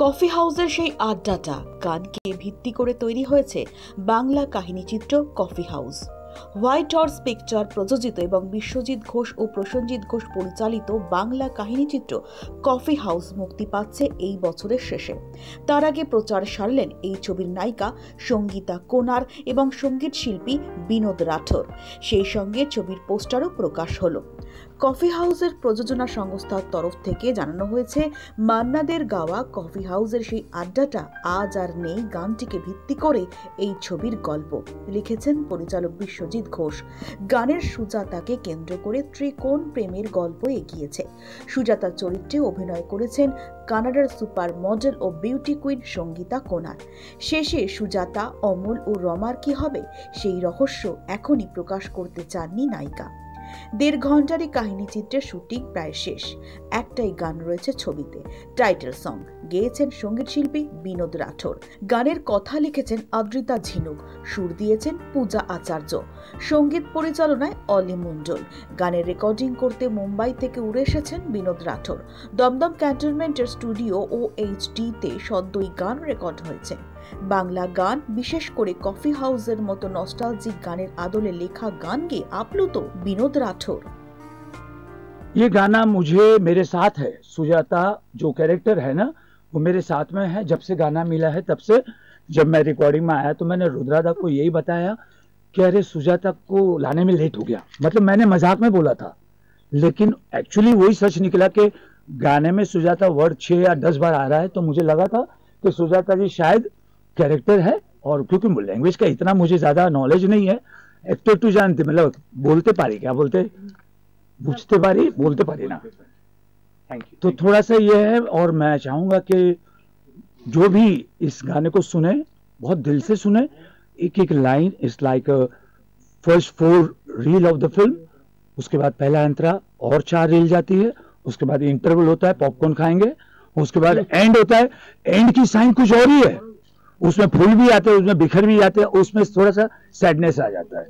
Coffee হাউসের সেই আড্ডাটা গানকে ভিত্তি করে তৈরি হয়েছে বাংলা কাহিনীচিত্র coffee house. White horse picture প্রযোজিত এবং বিশ্বজিৎ ঘোষ ও প্রসেনজিৎ ঘোষ পরিচালিত বাংলা কাহিনীচিত্র কফি হাউস মুক্তি পাচ্ছে এই বছরের শেষে। তার আগে প্রচার সারলেন এই ছবির নায়িকা সঙ্গীতা কোনার এবং সঙ্গীত শিল্পী বিনোদ রাঠোর। সেই সঙ্গে ছবির পোস্টারও প্রকাশ হলো। কফি হাউসের প্রযোজনা সংস্থার তরফ থেকে জানানো হয়েছে, মান্নাদের গাওয়া কফি হাউসের সেই আড্ডাটা আজ আর নেই গানটিকে ভিত্তি করে এই ছবির গল্প লিখেছেন পরিচালক বিশ্বজিৎ ঘোষ। গানের সুজাতাকে কেন্দ্র করে ত্রিকোণ প্রেমের গল্প এগিয়েছে। সুজাতার চরিত্রে অভিনয় করেছেন কানাডার সুপার মডেল ও বিউটি কুইন সঙ্গীতা কোনার। শেষে সুজাতা, অমল ও রমার কি হবে সেই রহস্য এখনই প্রকাশ করতে চাননি নায়িকা। 1.5 ঘন্টারই কাহিনী চিত্রের শুটিং প্রায় শেষ। একটাই গান রয়েছে ছবিতে, টাইটেল সং। গেয়েছেন সঙ্গীত শিল্পী বিনোদ রাঠোর। গানের কথা লিখেছেন আদ্রিতা ঝিনুক, সুর দিয়েছেন পূজা আচার্য, সঙ্গীত পরিচালনায় অলি মণ্ডল। গানের রেকর্ডিং করতে মুম্বাই থেকে উড়ে এসেছেন বিনোদ রাঠোর। দমদম ক্যান্টনমেন্টের স্টুডিও OHD তে সদ্যই গান রেকর্ড হয়েছে। বাংলা গান, বিশেষ করে কফি হাউসের মতো নস্টালজিক গানের আদলে लेखा गान गे आप्लुत विनोद राठौर। ये गाना मुझे मेरे साथ है। सुजाता जो कैरेक्टर है ना, वो मेरे साथ में है। जब से गाना मिला है तब से, जब मैं रिकॉर्डिंग में आया तो मैंने रुद्रादा को यही बताया कि अरे सुजाता को लाने में लेट हो गया। मतलब मैंने मजाक में बोला था, लेकिन एक्चुअली वही सच निकला कि गाने में सुजाता वर्ड 6 या 10 बार आ रहा है। तो मुझे लगा था कि सुजाता जी शायद कैरेक्टर है, और क्योंकि लैंग्वेज का इतना मुझे ज्यादा नॉलेज नहीं है। एक्टर टू जानते, मतलब बोलते पारी, क्या बोलते, बुझते पारी, बोलते पारी ना। Thank you. तो थोड़ा सा ये है, और मैं चाहूंगा कि जो भी इस गाने को सुने बहुत दिल से सुने। एक एक line is like first 4 reel of the film, उसके बाद पहला अंतरा और 4 रील जाती है, उसके बाद इंटरवल होता है, पॉपकॉर्न खाएंगे, उसके बाद एंड होता है। एंड की साइन कुछ और ही है, उसमें फूल भी आते हैं, उसमें बिखर भी जाते हैं, उसमें थोड़ा सा सैडनेस आ जाता है।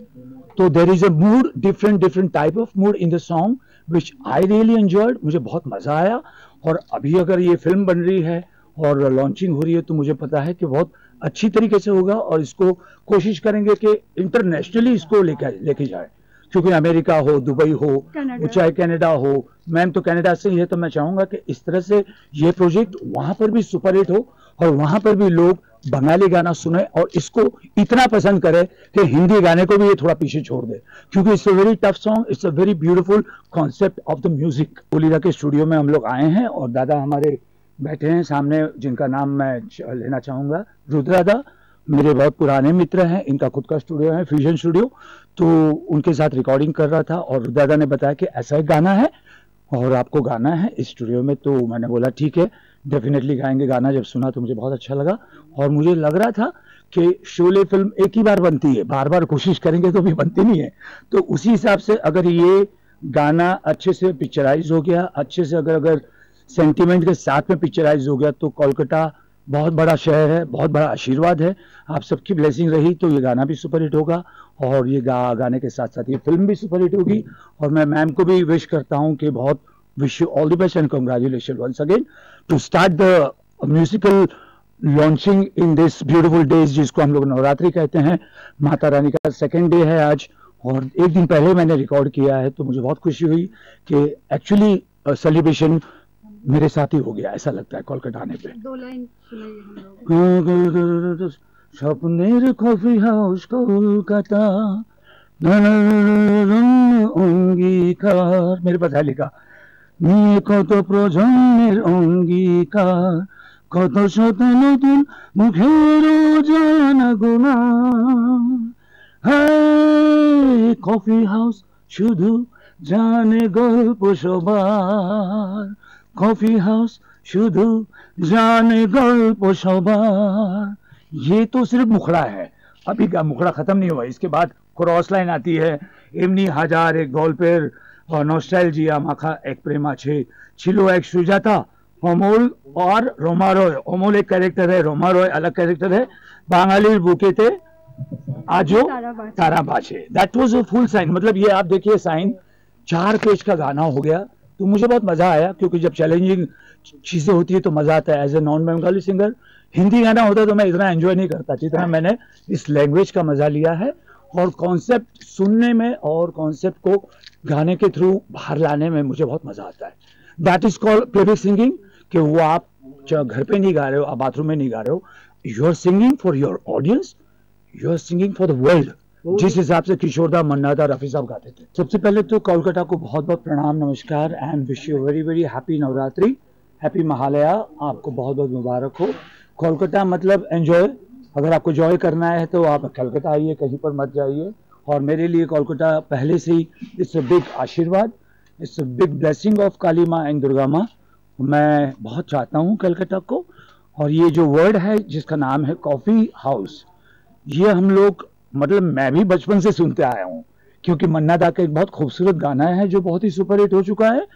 तो there is a mood, different type of mood in the song which I really enjoyed. मुझे बहुत मजा आया। और अभी अगर ये फिल्म बन रही है और लॉन्चिंग हो रही है तो मुझे पता है कि बहुत अच्छी तरीके से होगा, और इसको कोशिश करेंगे कि इंटरनेशनली इसको लेके जाए, क्योंकि अमेरिका हो, दुबई हो, चाहे कनाडा हो। मैम तो कनाडा से ही है, तो मैं चाहूंगा कि इस तरह से ये प्रोजेक्ट वहां पर भी सुपरहिट हो, और वहां पर भी लोग बंगाली गाना सुने और इसको इतना पसंद करे कि हिंदी गाने को भी ये थोड़ा पीछे छोड़ दे, क्योंकि it's a very tough song, it's a very beautiful concept of the music. ओलिदा के स्टूडियो में हम लोग आए हैं, और दादा हमारे बैठे हैं सामने, जिनका नाम मैं लेना चाहूंगा, रुद्रादा। मेरे बहुत पुराने मित्र हैं, इनका खुद का स्टूडियो है, फ्यूजन स्टूडियो। तो उनके साथ रिकॉर्डिंग कर रहा था, और दादा ने बताया कि ऐसा एक गाना है और आपको गाना है इस स्टूडियो में। तो मैंने बोला ठीक है, डेफिनेटली गाएंगे गाना। जब सुना तो मुझे बहुत अच्छा लगा, और मुझे लग रहा था कि शोले फिल्म एक ही बार बनती है, बार बार कोशिश करेंगे तो भी बनती नहीं है। तो उसी हिसाब से अगर ये गाना अच्छे से पिक्चराइज हो गया, अच्छे से अगर सेंटिमेंट के साथ में पिक्चराइज हो गया, तो कोलकाता बहुत बड़ा शहर है, बहुत बड़ा आशीर्वाद है, आप सबकी ब्लेसिंग रही तो ये गाना भी सुपरहिट होगा, और ये गाने के साथ साथ ये फिल्म भी सुपरहिट होगी। और मैं मैम को भी विश करता हूँ कि बहुत wish you all the best and congratulation once again to start the musical launching in this beautiful days, जिसको हम लोग नवरात्रि कहते हैं। माता रानी का 2nd डे है आज, और एक दिन पहले मैंने रिकॉर्ड किया है, तो मुझे बहुत खुशी हुई कि एक्चुअली सेलिब्रेशन मेरे साथ ही हो गया, ऐसा लगता है कोलकाता आने पे। 2 लाइन স্বপ্নের কফি হাউস কলকাতা, অঙ্গীকার, मेरे पास है लिखा, নিয়ে কত প্রজন্মের অঙ্গীকার, কত শত নতুন মুখের জানা গোনা। কফি হাউস শুধু জানে গল্প সবার, कॉफी हाउस शुद्ध जाने गल्प सवार। ये तो सिर्फ मुखड़ा है, अभी का मुखड़ा खत्म नहीं हुआ। इसके बाद क्रॉस लाइन आती है, एमनी हजार एक गल्पेर नस्टाइलजिया माखा एक प्रेम आछे, छिलो एक सुजाता, अमल और रोमा रॉय। अमल एक कैरेक्टर है, रोमा रॉय अलग कैरेक्टर है। बांगालीर बुकेते आजो तारा बाछे। That was a full sign. मतलब ये आप देखिए साइन, 4 पेज का गाना हो गया, तो मुझे बहुत मजा आया, क्योंकि जब चैलेंजिंग चीजें होती है तो मजा आता है। As a non Bengali singer Hindi गाना होता तो मैं इतना एंजॉय नहीं करता जितना मैंने इस लैंग्वेज का मजा लिया है, और कॉन्सेप्ट सुनने में और कॉन्सेप्ट को गाने के थ्रू बाहर लाने में मुझे बहुत मजा आता है। That is called playback singing, कि वो आप घर पे नहीं गा रहे हो, आप बाथरूम में नहीं गा रहे हो, you are singing for your audience, you are singing for the world, जिस हिसाब से किशोरदा, मन्नादा, रफी साहब गाते थे। सबसे पहले तो कोलकाता को बहुत बहुत प्रणाम, नमस्कार, and wish you very very happy Navratri, happy Mahalaya, आपको बहुत बहुत मुबारक हो। कोलकाता मतलब एंजॉय, अगर आपको जॉय करना है तो आप कोलकाता आइए, कहीं पर मत जाइए। और मेरे लिए कोलकाता पहले से ही it's a big aashirwad, it's a big blessing of Kali Maa and Durga माँ। मैं बहुत चाहता हूँ कोलकाता को। और ये जो वर्ड है जिसका नाम है कॉफ़ी हाउस, ये हम लोग, मतलब मैं भी बचपन से सुनते आया हूँ, क्योंकि मन्ना दा का एक बहुत खूबसूरत गाना है जो बहुत ही सुपरहिट हो चुका है।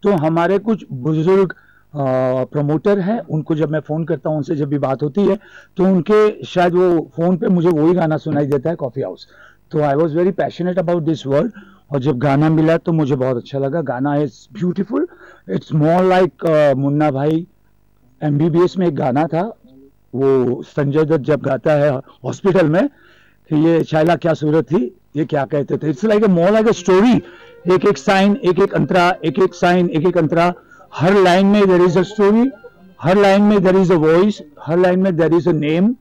तो हमारे कुछ बुजुर्ग प्रमोटर हैं, उनको जब मैं फ़ोन करता हूँ, उनसे जब भी बात होती है तो उनके शायद वो फ़ोन पे मुझे वही गाना सुनाई देता है, कॉफ़ी हाउस। तो I was very passionate about this word, और जब गाना मिला तो मुझे बहुत अच्छा लगा। गाना is beautiful, it's more like Munna भाई MBBS में एक गाना था, वो संजय दत्त जब गाता है हॉस्पिटल में कि ये शायला क्या सूरत थी, ये क्या कहते थे। It's like a more like a story, एक एक साइन, एक एक अंतरा, एक एक साइन, एक एक अंतरा, हर लाइन में देयर इज अ स्टोरी, हर लाइन में देयर इज अ वॉइस, हर लाइन में there is a name.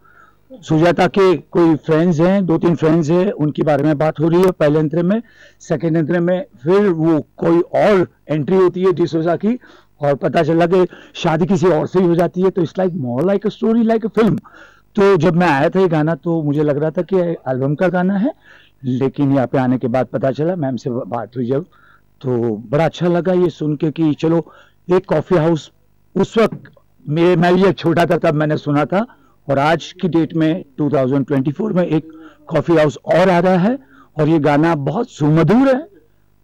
Sujata के कोई फ्रेंड्स हैं, 2-3 फ्रेंड्स हैं, उनके बारे में बात हो रही है पहले अंतरे में। सेकेंड अंतरे में फिर वो कोई और एंट्री होती है डिसोजा की, और पता चला कि शादी किसी और से ही हो जाती है। तो it's like more like a story, like a film. तो जब मैं आया था ये गाना तो मुझे लग रहा था कि एल्बम का गाना है, लेकिन यहाँ पे आने के बाद पता चला, मैम से बात हुई जब, तो बड़ा अच्छा लगा ये सुन के कि चलो एक कॉफ़ी हाउस, उस वक्त मैं भी छोटा था तब मैंने सुना था, और आज की डेट में 2024 में एक कॉफ़ी हाउस और आ रहा है, और ये गाना बहुत सुमधुर है,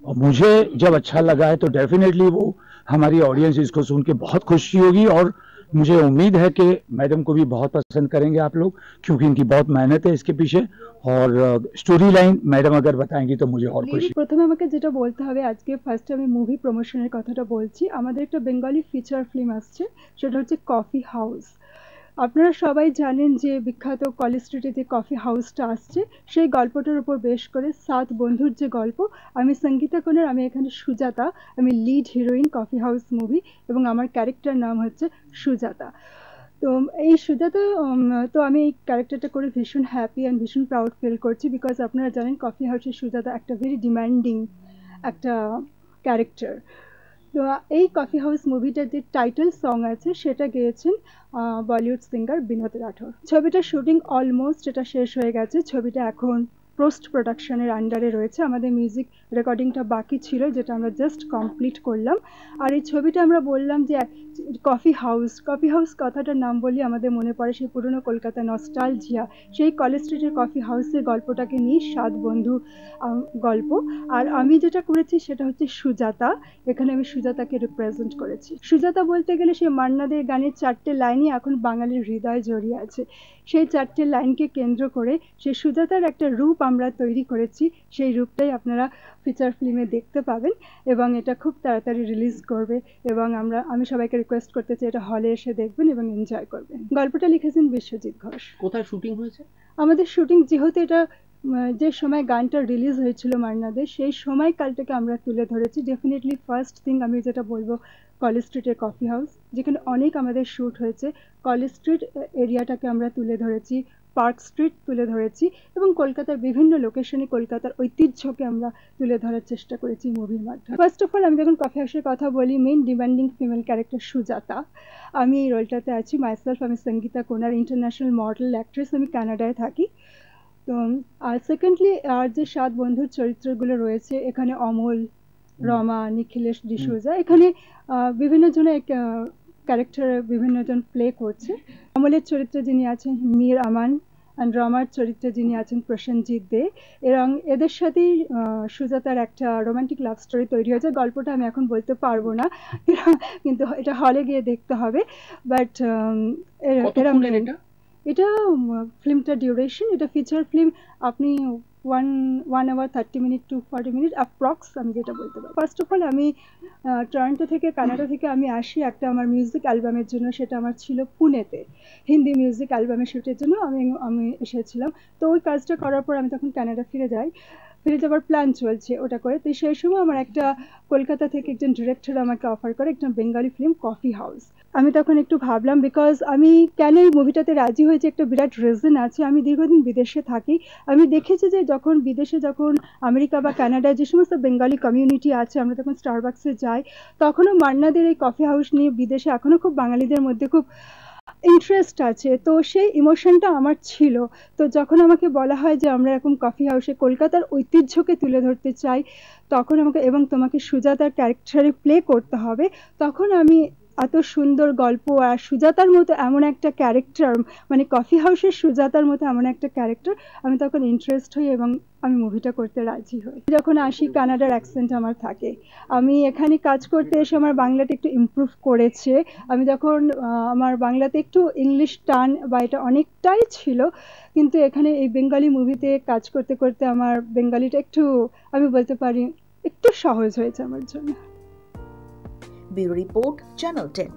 और मुझे जब अच्छा लगा है तो डेफिनेटली वो हमारी ऑडियंस इसको सुन के बहुत खुशी होगी, और मुझे उम्मीद है कि मैडम को भी बहुत पसंद करेंगे आप लोग, क्योंकि इनकी बहुत मेहनत है इसके पीछे, और स्टोरी लाइन मैडम अगर बताएंगी तो मुझे और खुशी। প্রথমে আমাকে যেটা বলতে হবে, আজকে ফার্স্টে আমি মুভি প্রমোশনের কথাটা বলছি। আমাদের একটা বেঙ্গলি ফিচার ফিল্ম আসছে, সেটা হচ্ছে কফি হাউস। আপনারা সবাই জানেন যে বিখ্যাত কলেজ স্ট্রিটে যে কফি হাউসটা আসছে, সেই গল্পটার উপর বেশ করে 7 বন্ধুর যে গল্প। আমি সঙ্গীতা কোনার, আমি এখানে সুজাতা, আমি lead heroine coffee house movie, এবং আমার ক্যারেক্টার নাম হচ্ছে সুজাতা। তো এই সুজাতা, তো আমি এই ক্যারেক্টারটা করে ভীষণ হ্যাপি অ্যান্ড ভীষণ প্রাউড ফিল করছি, বিকজ আপনারা জানেন কফি হাউসের সুজাতা একটা ভেরি ডিম্যান্ডিং একটা ক্যারেক্টার। তো এই কফি হাউস মুভিটার যে টাইটেল সং আছে সেটা গেয়েছেন বলিউড সিঙ্গার বিনোদ রাঠোর। ছবিটার শুটিং অলমোস্ট এটা শেষ হয়ে গেছে, ছবিটা এখন পোস্ট প্রোডাকশনের আন্ডারে রয়েছে। আমাদের মিউজিক রেকর্ডিংটা বাকি ছিল, যেটা আমরা জাস্ট কমপ্লিট করলাম। আর এই ছবিটা আমরা বললাম যে কফি হাউস, কফি হাউস কথাটার নাম বলি আমাদের মনে পড়ে সেই পুরনো কলকাতা নস্টালজিয়া, সেই কলেজ স্ট্রিটের কফি হাউসের গল্পটাকে নিয়ে 7 বন্ধু গল্প। আর আমি যেটা করেছি সেটা হচ্ছে সুজাতা, এখানে আমি সুজাতাকে রিপ্রেজেন্ট করেছি। সুজাতা বলতে গেলে সেই মান্নাদের গানের 4টে লাইনই এখন বাঙালির হৃদয়ে জড়িয়ে আছে। সেই 4টে লাইনকে কেন্দ্র করে সেই সুজাতার একটা রূপ আমরা তৈরি করেছি, সেই রূপটাই আপনারা ফিচার ফিল্মে দেখতে পাবেন, এবং এটা খুব তাড়াতাড়ি রিলিজ করবে, এবং আমি সবাইকে রিকোয়েস্ট করতে চাই এটা হলে এসে দেখবেন এবং এনজয় করবেন। গল্পটা লিখেছেন বিশ্বজিৎ ঘোষ। কোথায় শুটিং হয়েছে? আমাদের শুটিং, যেহেতু এটা যে সময় গানটা রিলিজ হয়েছিল মান্নাদের, সেই সময়কালটাকে আমরা তুলে ধরেছি। ডেফিনেটলি ফার্স্ট থিং আমি যেটা বলবো, কলেজ স্ট্রিটের কফি হাউস, যেখানে অনেক আমাদের শ্যুট হয়েছে, কলেজ স্ট্রিট এরিয়াটাকে আমরা তুলে ধরেছি, পার্ক স্ট্রিট তুলে ধরেছি, এবং কলকাতার বিভিন্ন লোকেশনে কলকাতার ঐতিহ্যকে আমরা তুলে ধরার চেষ্টা করেছি মুভির মাধ্যমে। ফার্স্ট অফ অল আমি যখন কফি হাউসের কথা বলি, main demanding female character Sujata, আমি এই রোলটাতে আছি। মাইসেলফ, আমি সঙ্গীতা কোনার, ইন্টারন্যাশনাল মডেল অ্যাক্ট্রেস, আমি কানাডায় থাকি। তো আর সেকেন্ডলি আর যে 7 বন্ধুর চরিত্রগুলো রয়েছে, এখানে অমল, রমা, নিখিলেশ, ডিসোজা, এখানে বিভিন্ন জনের ক্যারেক্টারে বিভিন্ন জন প্লে করছে। অমলের চরিত্রে যিনি আছেন মীর আমান, অ্যান্ড রমার চরিত্রে যিনি আছেন প্রসেনজিৎ দে, এবং এদের সাথেই সুজাতার একটা রোমান্টিক লাভ স্টোরি তৈরি হয়েছে। গল্পটা আমি এখন বলতে পারবো না, কিন্তু এটা হলে গিয়ে দেখতে হবে। বাট এটা ফিল্মটা ডিউরেশন, এটা ফিচার ফিল্ম, আপনি 1 hour 30 minutes to 40 minutes approx, আমি যেটা বলতে পারি। ফার্স্ট অফ অল আমি টরন্টো থেকে, কানাডা থেকে আমি আসি একটা আমার মিউজিক অ্যালবামের জন্য। সেটা আমার ছিল পুনেতে, হিন্দি মিউজিক অ্যালবামের শ্যুটের জন্য আমি এসেছিলাম। তো ওই কাজটা করার পর আমি তখন কানাডা ফিরে যাওয়ার প্ল্যান চলছে ওটা করে। তো সেই সময় আমার একটা কলকাতা থেকে একজন ডিরেক্টর আমাকে অফার করে একটা বেঙ্গলি ফিল্ম কফি হাউস। আমি তখন একটু ভাবলাম, বিকজ আমি কেন এই মুভিটাতে রাজি হয়েছি একটা বিরাট রিজন আছে। আমি দীর্ঘদিন বিদেশে থাকি, আমি দেখেছি যে যখন আমেরিকা বা কানাডায় যে সমস্ত বেঙ্গলি কমিউনিটি আছে, আমরা তখন স্টারবাক্সে যাই, তখনও মান্নাদের এই কফি হাউস নিয়ে বিদেশে এখনও খুব বাঙালিদের মধ্যে খুব ইন্টারেস্ট আছে। তো সেই ইমোশনটা আমার ছিল। তো যখন আমাকে বলা হয় যে আমরা এরকম কফি হাউসে কলকাতার ঐতিহ্যকে তুলে ধরতে চাই, তখন এবং তোমাকে সুজাতার ক্যারেক্টারে প্লে করতে হবে, তখন আমি এত সুন্দর গল্প আর সুজাতার মতো এমন একটা ক্যারেক্টার, মানে কফি হাউসের সুজাতার মতো এমন একটা ক্যারেক্টার, আমি তখন ইন্টারেস্ট হই এবং আমি মুভিটা করতে রাজি হই। যখন আসি, কানাডার অ্যাকসেন্ট আমার থাকে। আমি এখানে কাজ করতে এসে আমার বাংলাটা একটু ইমপ্রুভ করেছে। আমি যখন আমার বাংলাতে একটু ইংলিশ টান বা এটা অনেকটাই ছিল, কিন্তু এখানে এই বেঙ্গলি মুভিতে কাজ করতে করতে আমার বেঙ্গলিটা একটু, আমি বলতে পারি, একটু সহজ হয়েছে আমার জন্য। Bureau report, channel 10।